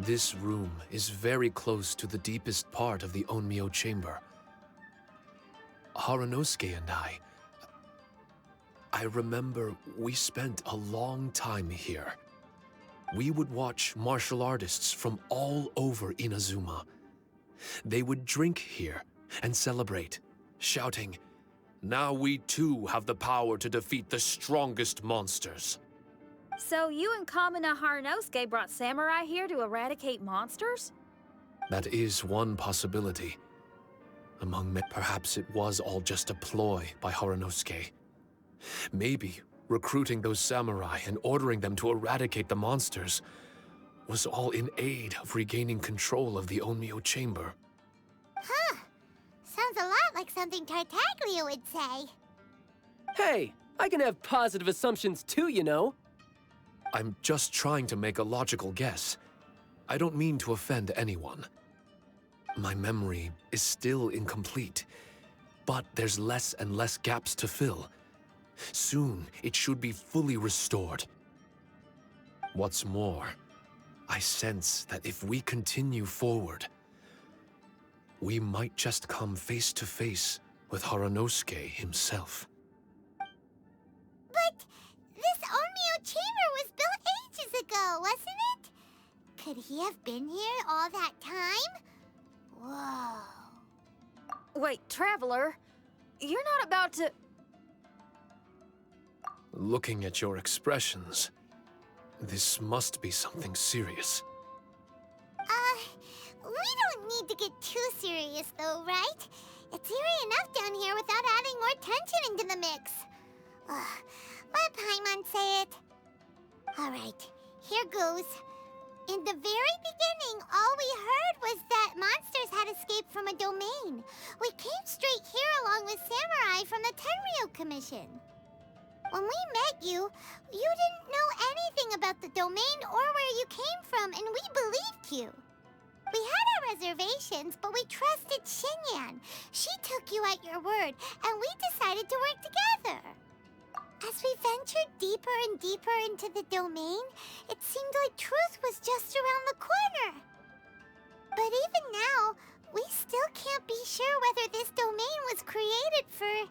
This room is very close to the deepest part of the Onmyo chamber. Harunosuke and I remember we spent a long time here. We would watch martial artists from all over Inazuma. They would drink here and celebrate, shouting, "Now we too have the power to defeat the strongest monsters." So you and Kamina Harunosuke brought samurai here to eradicate monsters? That is one possibility. Among many, perhaps it was all just a ploy by Harunosuke. Maybe recruiting those samurai and ordering them to eradicate the monsters was all in aid of regaining control of the Onmyo chamber. Huh. Sounds a lot like something Tartaglia would say. Hey, I can have positive assumptions too, you know. I'm just trying to make a logical guess. I don't mean to offend anyone. My memory is still incomplete, but there's less and less gaps to fill. Soon, it should be fully restored. What's more, I sense that if we continue forward, we might just come face to face with Harunosuke himself. But this Onmyo chamber was built ages ago, wasn't it? Could he have been here all that time? Whoa. Wait, Traveler, you're not about to... Looking at your expressions, this must be something serious. We don't need to get too serious though, right? It's eerie enough down here without adding more tension into the mix. Let Paimon say it. Alright, here goes. In the very beginning, all we heard was that monsters had escaped from a domain. We came straight here along with samurai from the Tenryo Commission. When we met you, you didn't know anything about the domain or where you came from, and we believed you. We had our reservations, but we trusted Xinyan. She took you at your word, and we decided to work together. As we ventured deeper and deeper into the domain, it seemed like truth was just around the corner. But even now, we still can't be sure whether this domain was created for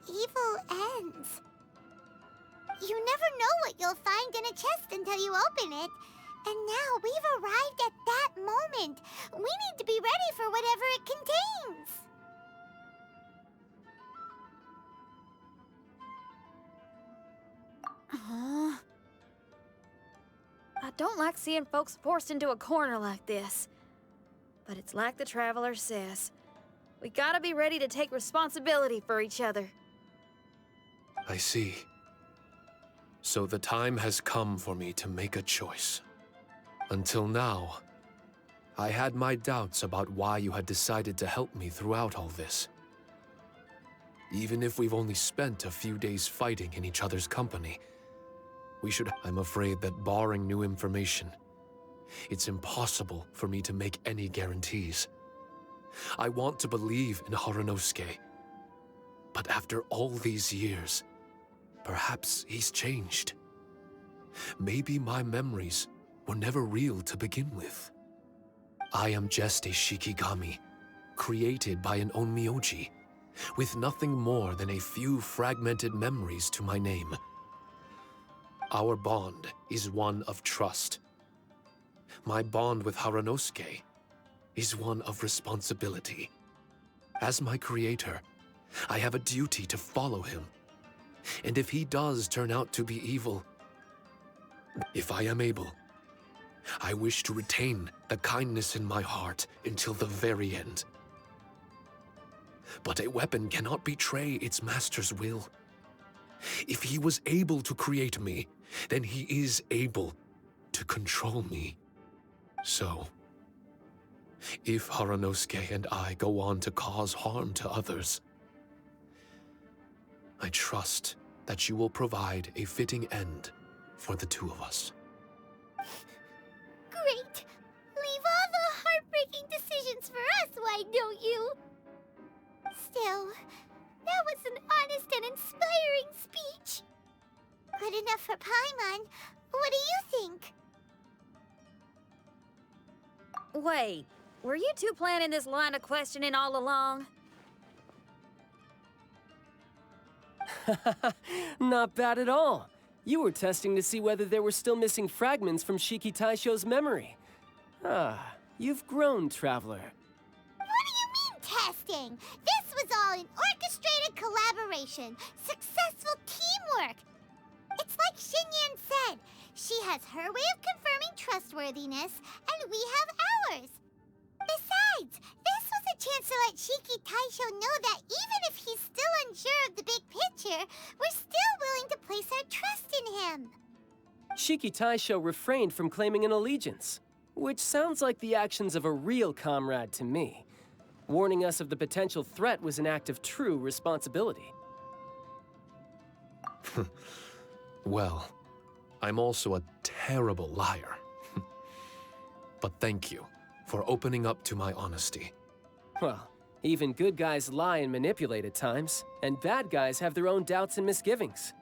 evil ends. You never know what you'll find in a chest until you open it. And now we've arrived at that moment. We need to be ready for whatever it contains. I don't like seeing folks forced into a corner like this. But it's like the Traveler says. We gotta be ready to take responsibility for each other. I see. So the time has come for me to make a choice. Until now, I had my doubts about why you had decided to help me throughout all this. Even if we've only spent a few days fighting in each other's company, I'm afraid that barring new information, it's impossible for me to make any guarantees. I want to believe in Harunosuke, but after all these years, perhaps he's changed. Maybe my memories were never real to begin with. I am just a Shikigami, created by an Onmyoji, with nothing more than a few fragmented memories to my name. Our bond is one of trust. My bond with Harunosuke is one of responsibility. As my creator, I have a duty to follow him. And if he does turn out to be evil, if I am able, I wish to retain the kindness in my heart until the very end. But a weapon cannot betray its master's will. If he was able to create me, then he is able to control me. So, if Harunosuke and I go on to cause harm to others, I trust that you will provide a fitting end for the two of us. Great! Leave all the heartbreaking decisions for us, why don't you? Still, that was an honest and inspiring speech. Good enough for Paimon. What do you think? Wait, were you two planning this line of questioning all along? Not bad at all. You were testing to see whether there were still missing fragments from Shiki Taisho's memory. Ah, you've grown, Traveler. What do you mean, testing? This was all an orchestrated collaboration, successful teamwork. It's like Xinyan said, she has her way of confirming trustworthiness, and we have ours. Besides, this was a chance to let Shiki Taisho know that even if he's still unsure of the big picture, we're still willing to place our trust in him. Shiki Taisho refrained from claiming an allegiance, which sounds like the actions of a real comrade to me. Warning us of the potential threat was an act of true responsibility. Well, I'm also a terrible liar. But thank you for opening up to my honesty. Well, even good guys lie and manipulate at times, and bad guys have their own doubts and misgivings.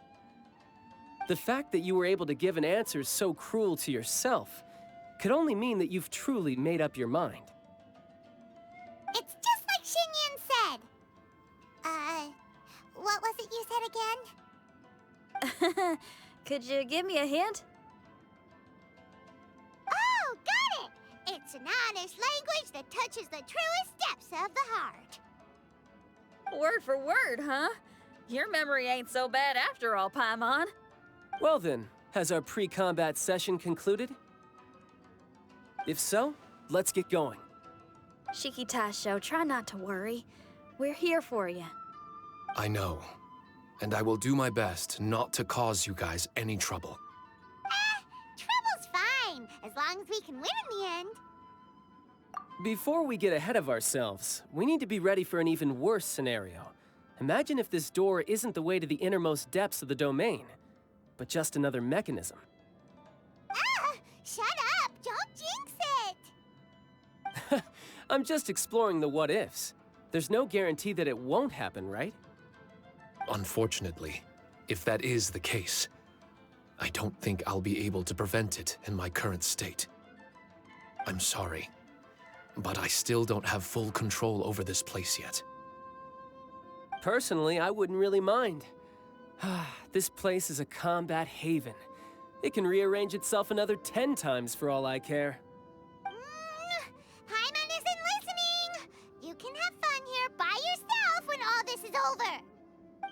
The fact that you were able to give an answer so cruel to yourself could only mean that you've truly made up your mind. It's just like Xinyan said. What was it you said again? Could you give me a hint? Oh, got it! It's an honest language that touches the truest depths of the heart. Word for word, huh? Your memory ain't so bad after all, Paimon. Well then, has our pre-combat session concluded? If so, let's get going. Shiki Taisho, try not to worry. We're here for you. I know, and I will do my best not to cause you guys any trouble. Trouble's fine, as long as we can win in the end. Before we get ahead of ourselves, we need to be ready for an even worse scenario. Imagine if this door isn't the way to the innermost depths of the domain, but just another mechanism. Shut up! Don't jinx it! I'm just exploring the what-ifs. There's no guarantee that it won't happen, right? Unfortunately, if that is the case, I don't think I'll be able to prevent it in my current state. I'm sorry, but I still don't have full control over this place yet. Personally, I wouldn't really mind. This place is a combat haven. It can rearrange itself another 10 times for all I care. Paimon isn't listening! You can have fun here by yourself when all this is over!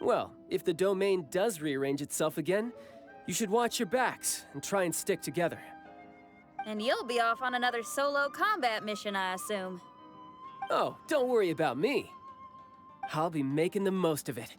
Well, if the domain does rearrange itself again, you should watch your backs and try and stick together. And you'll be off on another solo combat mission, I assume. Oh, don't worry about me. I'll be making the most of it.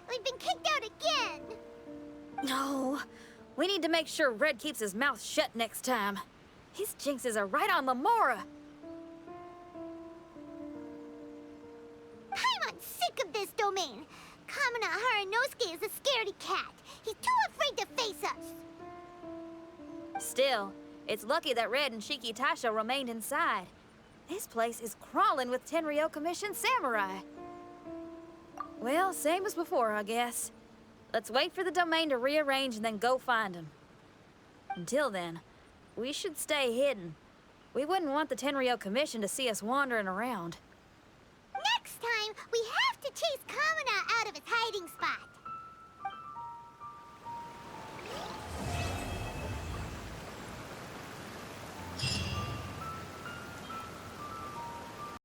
We've been kicked out again! No, we need to make sure Red keeps his mouth shut next time. His jinxes are right on Lamora. Paimon's sick of this domain. Kamina Haranosuke is a scaredy cat. He's too afraid to face us. Still, it's lucky that Red and Shiki Taisho remained inside. This place is crawling with Tenryo Commission samurai. Well, same as before, I guess. Let's wait for the domain to rearrange and then go find them. Until then, we should stay hidden. We wouldn't want the Tenryo Commission to see us wandering around. Next time, we have to chase Kamina out of his hiding spot.